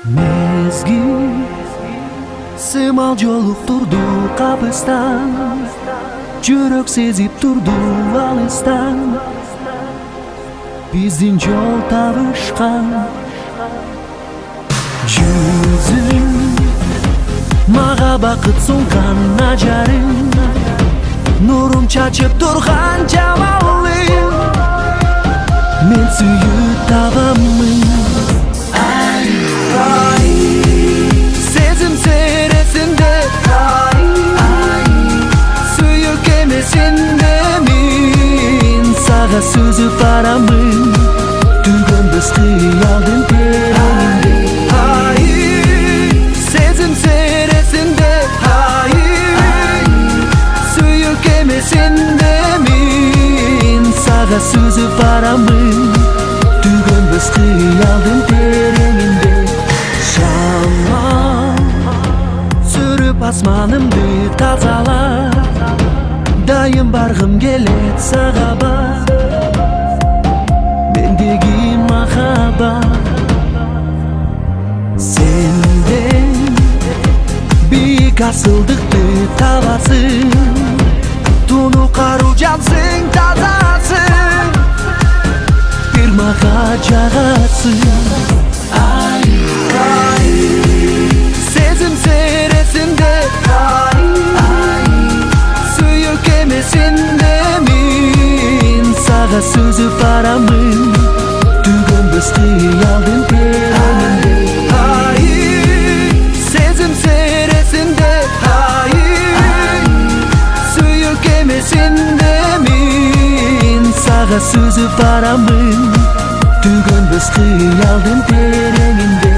Mezgil sımal jolukturdu kapıstan, жүрөк сезип турду алыстан, биздин жол табышкан. Жүзүң мага бакыт сунган ажарың, нурун чачып турган жамалың, мен сүйүп табаммын. Сезим сересинде сүйүк эмесинде мен сага сүзүп барамын, түгөнбөс кыялдын тереңинде. Сезим сересинде сүйүк эмесинде мен сага сүзүп барамын, түгөнбөс кыялдын тереңинде. Шамал сүрүп асманымды тазалап, дайым баргым келет сага бар, мендеги махаббат. Сенден бийик асылдыкты табасың, туну кару жансың, тазасың, бир мага жагасың. Сезим сересинде сүйүк эмесинде мен сага сүзүп барамын, түгөнбөс кыялдын тереңинде. Сезим сересинде сүйүк эмесинде мен сага сүзүп барамын, түгөнбөс кыялдын тереңинде.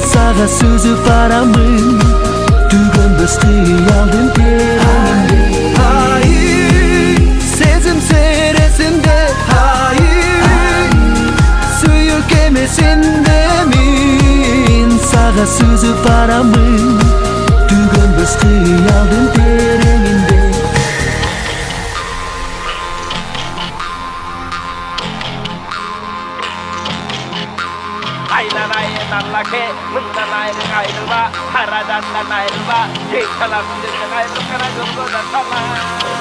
Сага сүзүп барамын, түгөнбөс кыялдын тереңинде. Сезим сересинде сүйүк эмесинде мен сага сүзүп барамын, түгөнбөс кыялдын тереңинде. Mından ayrılma, paradan ayrılma, tek tarafından ayrılma, kana yolda sana.